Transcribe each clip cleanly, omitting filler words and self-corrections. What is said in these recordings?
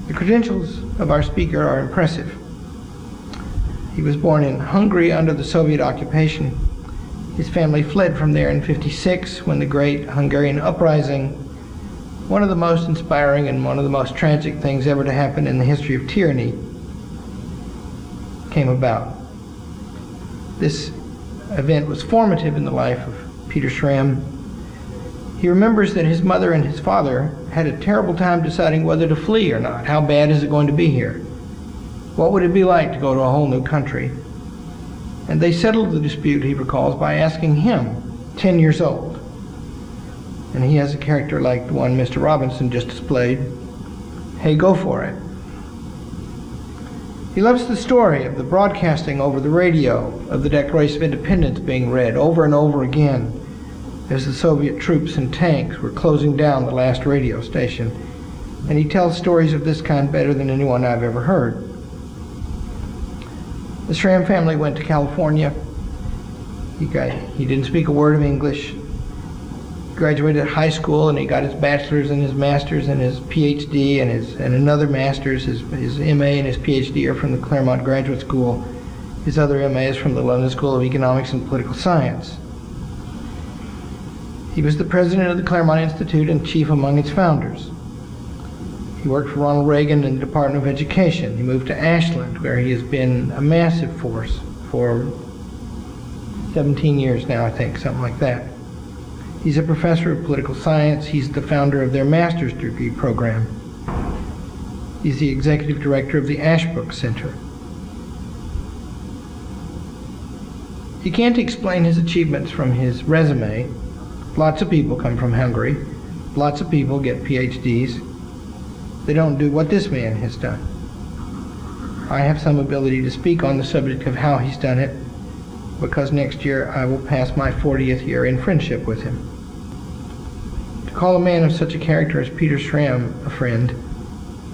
The credentials of our speaker are impressive. He was born in Hungary under the Soviet occupation. His family fled from there in '56 when the Great Hungarian Uprising, one of the most inspiring and one of the most tragic things ever to happen in the history of tyranny, came about. This event was formative in the life of Peter Schramm. He remembers that his mother and his father had a terrible time deciding whether to flee or not. How bad is it going to be here? What would it be like to go to a whole new country? And they settled the dispute, he recalls, by asking him, 10 years old. And he has a character like the one Mr. Robinson just displayed. Hey, go for it. He loves the story of the broadcasting over the radio of the Declaration of Independence being read over and over again as the Soviet troops and tanks were closing down the last radio station. And he tells stories of this kind better than anyone I've ever heard. The Schramm family went to California. He didn't speak a word of English. He graduated high school and he got his bachelor's and his master's and his PhD and another master's. His MA and his PhD are from the Claremont Graduate School. His other MA is from the London School of Economics and Political Science. He was the president of the Claremont Institute and chief among its founders. He worked for Ronald Reagan in the Department of Education. He moved to Ashland, where he has been a massive force for 17 years now, I think, something like that. He's a professor of political science. He's the founder of their master's degree program. He's the executive director of the Ashbrook Center. You can't explain his achievements from his resume. Lots of people come from Hungary. Lots of people get PhDs. They don't do what this man has done. I have some ability to speak on the subject of how he's done it because next year I will pass my 40th year in friendship with him. To call a man of such a character as Peter Schramm a friend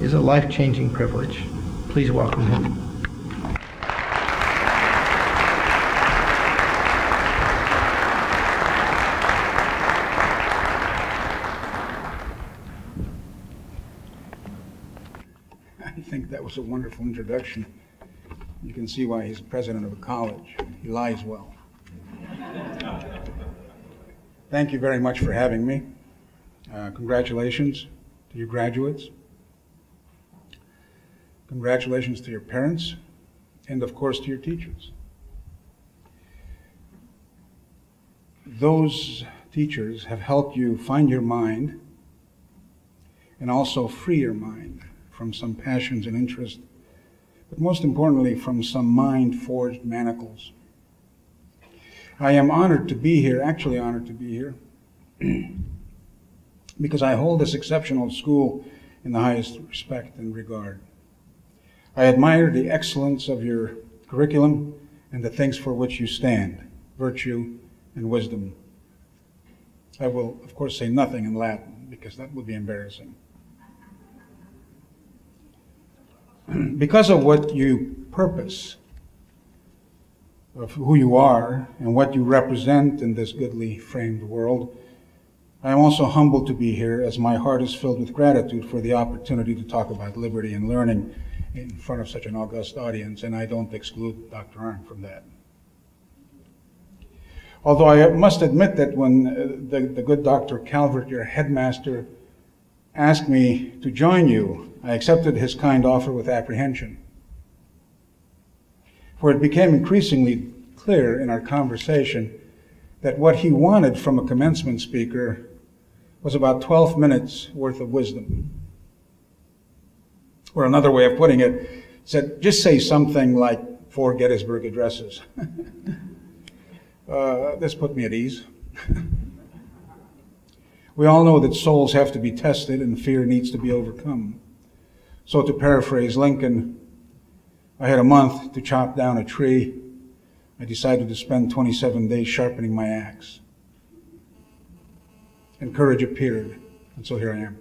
is a life-changing privilege. Please welcome him. I think that was a wonderful introduction. You can see why he's president of a college. He lies well. Thank you very much for having me. Congratulations to your graduates. Congratulations to your parents, and of course to your teachers. Those teachers have helped you find your mind and also free your mind from some passions and interests, but most importantly from some mind-forged manacles. I am honored to be here, actually honored to be here, because I hold this exceptional school in the highest respect and regard. I admire the excellence of your curriculum and the things for which you stand, virtue and wisdom. I will, of course, say nothing in Latin, because that would be embarrassing. Because of what you purpose, of who you are and what you represent in this goodly framed world, I am also humbled to be here, as my heart is filled with gratitude for the opportunity to talk about liberty and learning in front of such an august audience, and I don't exclude Dr. Arndt from that. Although I must admit that when the good Dr. Calvert, your headmaster, asked me to join you, I accepted his kind offer with apprehension. For it became increasingly clear in our conversation that what he wanted from a commencement speaker was about 12 minutes worth of wisdom. Or another way of putting it, said, just say something like 4 Gettysburg addresses. This put me at ease. We all know that souls have to be tested and fear needs to be overcome. So to paraphrase Lincoln, I had a month to chop down a tree. I decided to spend 27 days sharpening my axe. And courage appeared, and so here I am.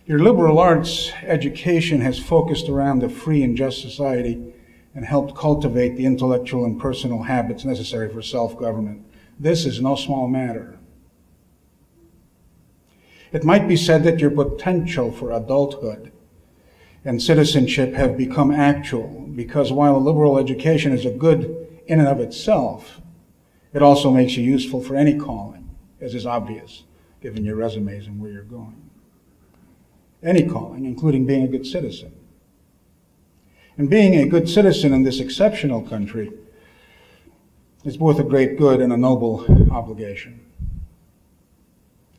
Your liberal arts education has focused around a free and just society and helped cultivate the intellectual and personal habits necessary for self-government. This is no small matter. It might be said that your potential for adulthood and citizenship have become actual, because while a liberal education is a good in and of itself, it also makes you useful for any calling, as is obvious, given your resumes and where you're going. Any calling, including being a good citizen. And being a good citizen in this exceptional country is both a great good and a noble obligation.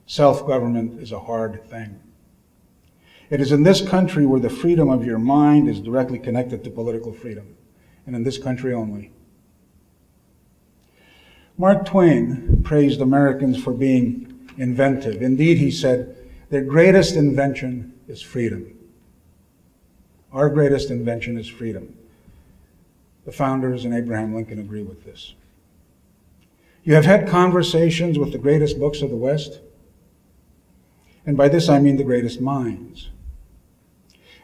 Self-government is a hard thing. It is in this country where the freedom of your mind is directly connected to political freedom, and in this country only. Mark Twain praised Americans for being inventive. Indeed, he said, their greatest invention is freedom. Our greatest invention is freedom. The founders and Abraham Lincoln agree with this. You have had conversations with the greatest books of the West, and by this I mean the greatest minds.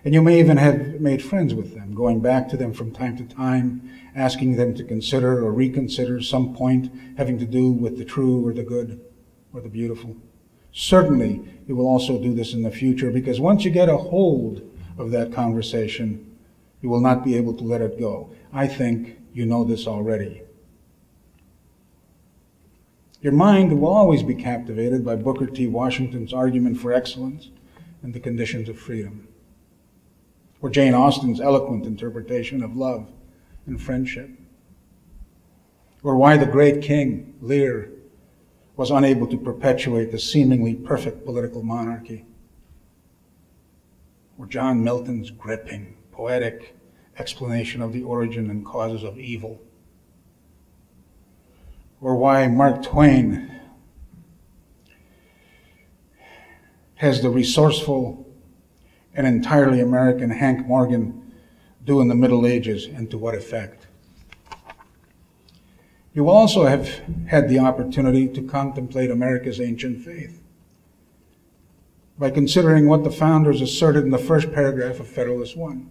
And you may even have made friends with them, going back to them from time to time, asking them to consider or reconsider some point having to do with the true or the good or the beautiful. Certainly, you will also do this in the future, because once you get a hold of that conversation, you will not be able to let it go. I think you know this already. Your mind will always be captivated by Booker T. Washington's argument for excellence and the conditions of freedom, or Jane Austen's eloquent interpretation of love and friendship, or why the great King Lear was unable to perpetuate the seemingly perfect political monarchy, or John Milton's gripping, poetic explanation of the origin and causes of evil, or why Mark Twain has the resourceful and entirely American Hank Morgan do in the Middle Ages, and to what effect. You will also have had the opportunity to contemplate America's ancient faith by considering what the founders asserted in the first paragraph of Federalist 1.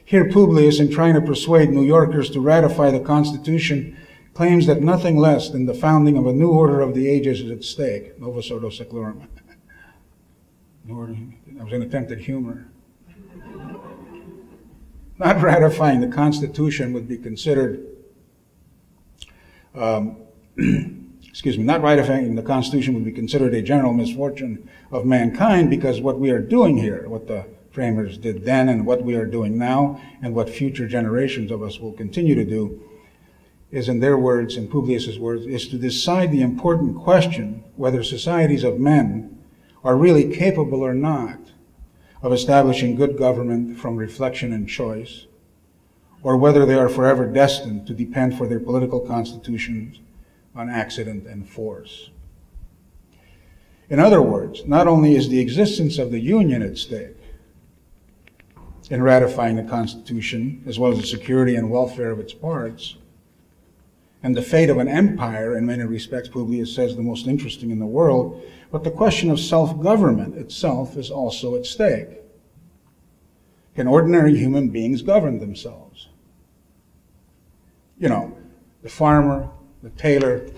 Here Publius, in trying to persuade New Yorkers to ratify the Constitution, claims that nothing less than the founding of a new order of the ages is at stake. Novus Ordo Seclorum. That was an attempt at humor. Not ratifying the Constitution would be considered, not ratifying the Constitution would be considered a general misfortune of mankind, because what we are doing here, what the framers did then and what we are doing now and what future generations of us will continue to do, is, in their words, in Publius's words, is to decide the important question whether societies of men are really capable or not of establishing good government from reflection and choice, or whether they are forever destined to depend for their political constitutions on accident and force. In other words, not only is the existence of the Union at stake in ratifying the Constitution, as well as the security and welfare of its parts, and the fate of an empire, in many respects, Publius says, the most interesting in the world, but the question of self-government itself is also at stake. Can ordinary human beings govern themselves? You know, the farmer, the tailor,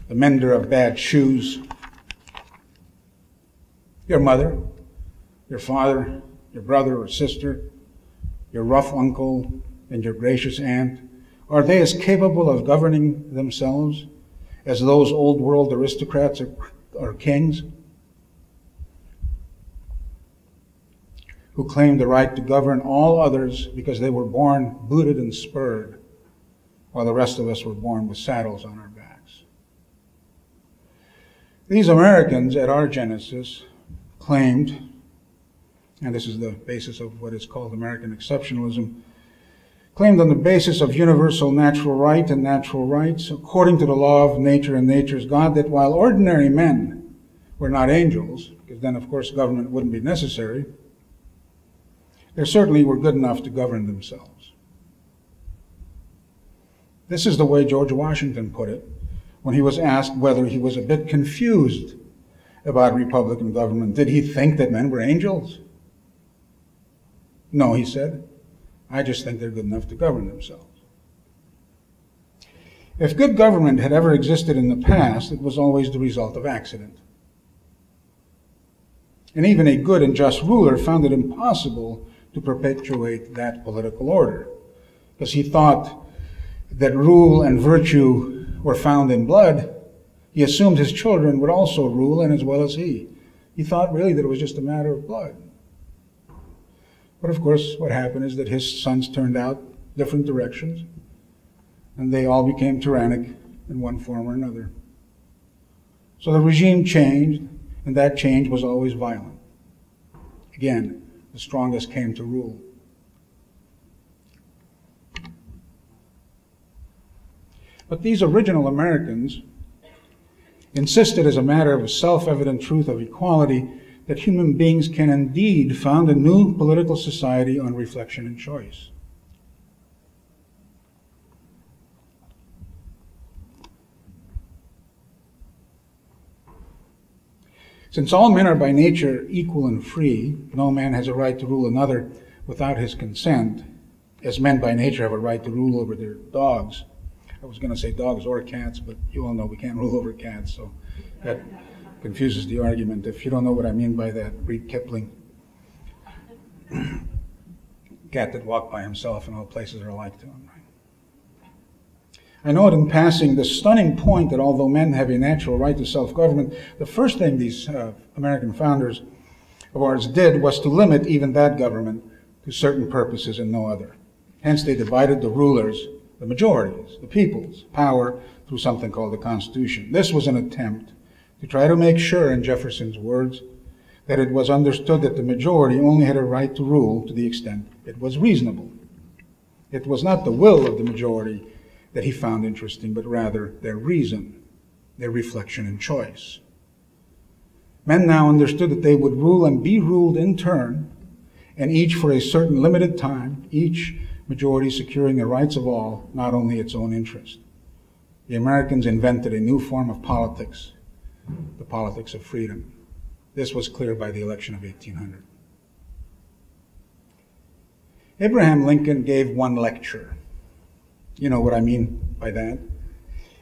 the mender of bad shoes, your mother, your father, your brother or sister, your rough uncle, and your gracious aunt, are they as capable of governing themselves as those old world aristocrats or kings who claim the right to govern all others because they were born booted and spurred, while the rest of us were born with saddles on our backs? These Americans at our genesis claimed, and this is the basis of what is called American exceptionalism, claimed on the basis of universal natural right and natural rights, according to the law of nature and nature's God, that while ordinary men were not angels, because then of course government wouldn't be necessary, they certainly were good enough to govern themselves. This is the way George Washington put it when he was asked whether he was a bit confused about Republican government. Did he think that men were angels? No, he said. I just think they're good enough to govern themselves. If good government had ever existed in the past, it was always the result of accident. And even a good and just ruler found it impossible to perpetuate that political order, because he thought that rule and virtue were found in blood. He assumed his children would also rule, and as well as he. He thought really that it was just a matter of blood. But of course, what happened is that his sons turned out different directions, and they all became tyrannic in one form or another. So the regime changed, and that change was always violent. Again, the strongest came to rule. But these original Americans insisted, as a matter of a self-evident truth of equality, that human beings can indeed found a new political society on reflection and choice. Since all men are by nature equal and free, no man has a right to rule another without his consent, as men by nature have a right to rule over their dogs. I was going to say dogs or cats, but you all know we can't rule over cats, so that confuses the argument. If you don't know what I mean by that, read Kipling. Cat that walked by himself and all places are alike to him. I note in passing the stunning point that although men have a natural right to self-government, the first thing these American founders of ours did was to limit even that government to certain purposes and no other. Hence they divided the rulers, the majorities, the people's power through something called the Constitution. This was an attempt to try to make sure, in Jefferson's words, that it was understood that the majority only had a right to rule to the extent it was reasonable. It was not the will of the majority that he found interesting, but rather their reason, their reflection and choice. Men now understood that they would rule and be ruled in turn, and each for a certain limited time, each majority securing the rights of all, not only its own interest. The Americans invented a new form of politics, the politics of freedom. This was clear by the election of 1800. Abraham Lincoln gave one lecture. You know what I mean by that.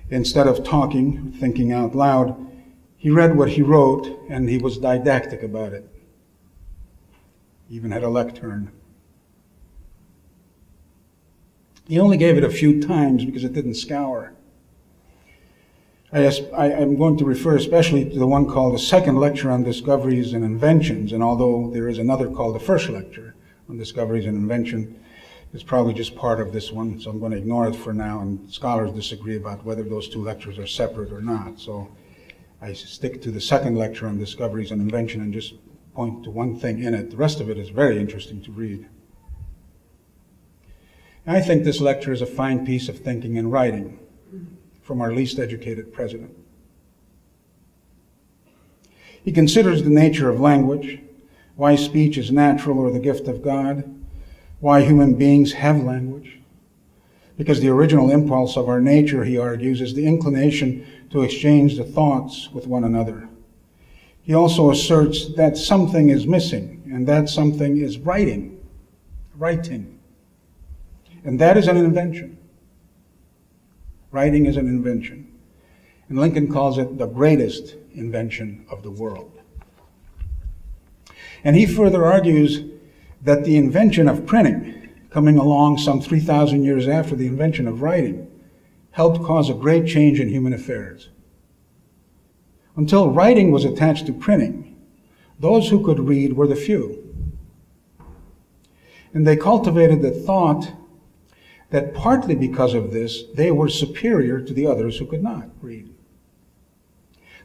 Instead of talking, thinking out loud, he read what he wrote, and he was didactic about it. He even had a lectern. He only gave it a few times because it didn't scour. I'm going to refer especially to the one called the Second Lecture on Discoveries and Inventions, and although there is another called the First Lecture on Discoveries and Invention, it's probably just part of this one, so I'm going to ignore it for now, and scholars disagree about whether those two lectures are separate or not. So I stick to the Second Lecture on Discoveries and Invention and just point to one thing in it. The rest of it is very interesting to read. I think this lecture is a fine piece of thinking and writing from our least educated president. He considers the nature of language, why speech is natural or the gift of God, why human beings have language. Because the original impulse of our nature, he argues, is the inclination to exchange the thoughts with one another. He also asserts that something is missing, and that something is writing. And that is an invention. Writing is an invention. And Lincoln calls it the greatest invention of the world. And he further argues that the invention of printing, coming along some 3,000 years after the invention of writing, helped cause a great change in human affairs. Until writing was attached to printing, those who could read were the few. And they cultivated the thought that partly because of this, they were superior to the others who could not read.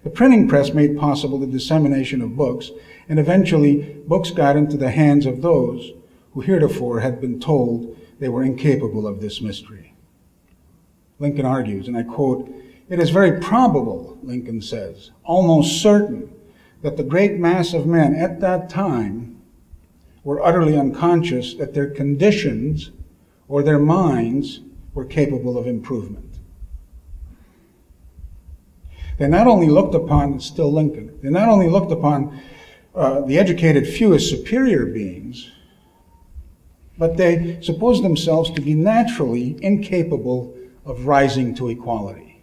The printing press made possible the dissemination of books, and eventually books got into the hands of those who heretofore had been told they were incapable of this mystery. Lincoln argues, and I quote, "It is very probable," Lincoln says, "almost certain, that the great mass of men at that time were utterly unconscious that their conditions or their minds were capable of improvement." They not only looked upon, still Lincoln, they not only looked upon the educated few as superior beings, but they supposed themselves to be naturally incapable of rising to equality.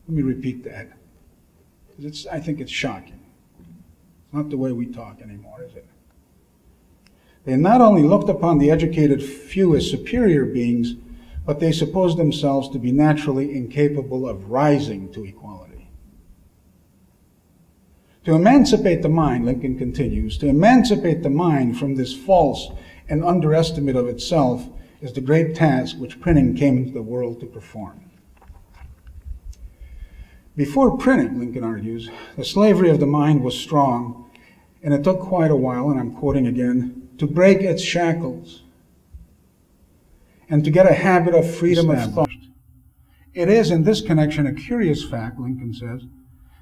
Let me repeat that, because I think it's shocking. not the way we talk anymore, is it? They not only looked upon the educated few as superior beings, but they supposed themselves to be naturally incapable of rising to equality. To emancipate the mind, Lincoln continues, to emancipate the mind from this false and underestimate of itself is the great task which printing came into the world to perform. Before printing, Lincoln argues, the slavery of the mind was strong, and it took quite a while, and I'm quoting again, to break its shackles and to get a habit of freedom of thought. It is, in this connection, a curious fact, Lincoln says,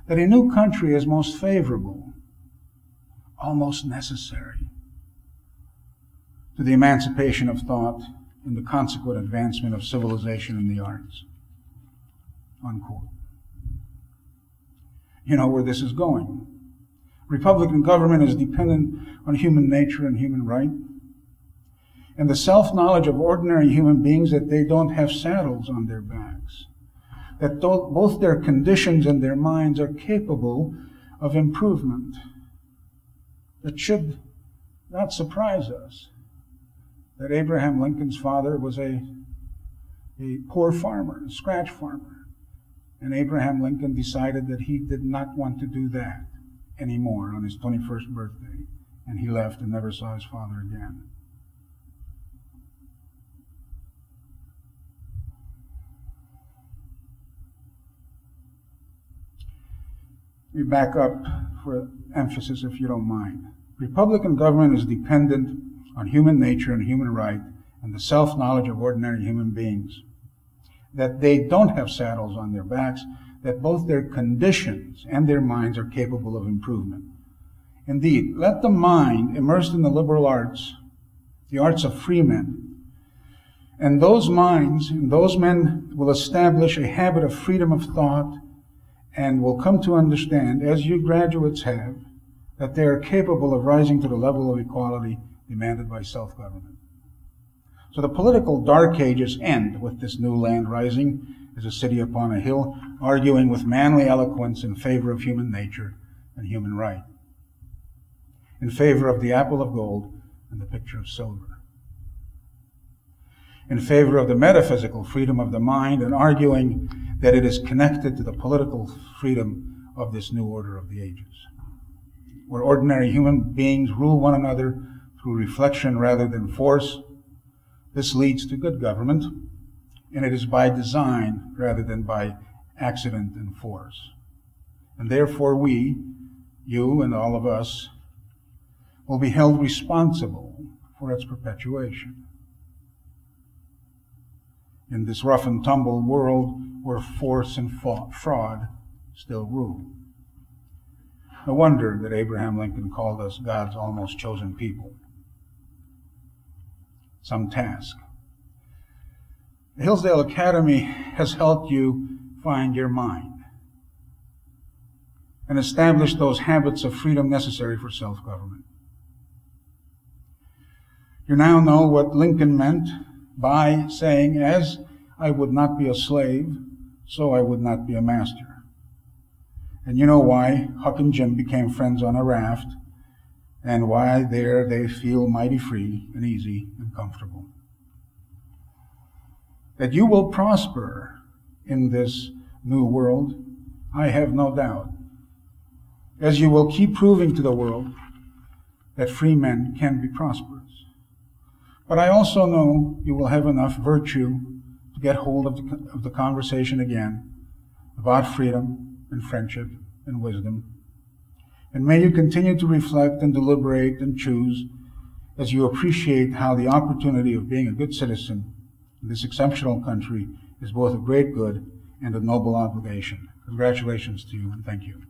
that a new country is most favorable, almost necessary, to the emancipation of thought and the consequent advancement of civilization and the arts. Unquote. You know where this is going. Republican government is dependent on human nature and human right, and the self-knowledge of ordinary human beings that they don't have saddles on their backs, that both their conditions and their minds are capable of improvement. It should not surprise us that Abraham Lincoln's father was a poor farmer, a scratch farmer, and Abraham Lincoln decided that he did not want to do that anymore on his 21st birthday, and he left and never saw his father again. Let me back up for emphasis, if you don't mind. Republican government is dependent on human nature and human right and the self-knowledge of ordinary human beings, that they don't have saddles on their backs, that both their conditions and their minds are capable of improvement. Indeed, let the mind immersed in the liberal arts, the arts of free men, and those minds and those men will establish a habit of freedom of thought and will come to understand, as you graduates have, that they are capable of rising to the level of equality demanded by self-government. So the political dark ages end with this new land rising as a city upon a hill, arguing with manly eloquence in favor of human nature and human right, in favor of the apple of gold and the picture of silver, in favor of the metaphysical freedom of the mind, and arguing that it is connected to the political freedom of this new order of the ages, where ordinary human beings rule one another through reflection rather than force. This leads to good government, and it is by design rather than by accident and force. And therefore we, you and all of us, will be held responsible for its perpetuation. In this rough and tumble world where force and fraud still rule. No wonder that Abraham Lincoln called us God's almost chosen people. Some task. The Hillsdale Academy has helped you find your mind and establish those habits of freedom necessary for self-government. You now know what Lincoln meant by saying, "As I would not be a slave, so I would not be a master." And you know why Huck and Jim became friends on a raft, and why there they feel mighty free and easy and comfortable. That you will prosper in this new world, I have no doubt, as you will keep proving to the world that free men can be prosperous. But I also know you will have enough virtue to get hold of the conversation again about freedom and friendship and wisdom. And may you continue to reflect and deliberate and choose as you appreciate how the opportunity of being a good citizen in this exceptional country is both a great good and a noble obligation. Congratulations to you, and thank you.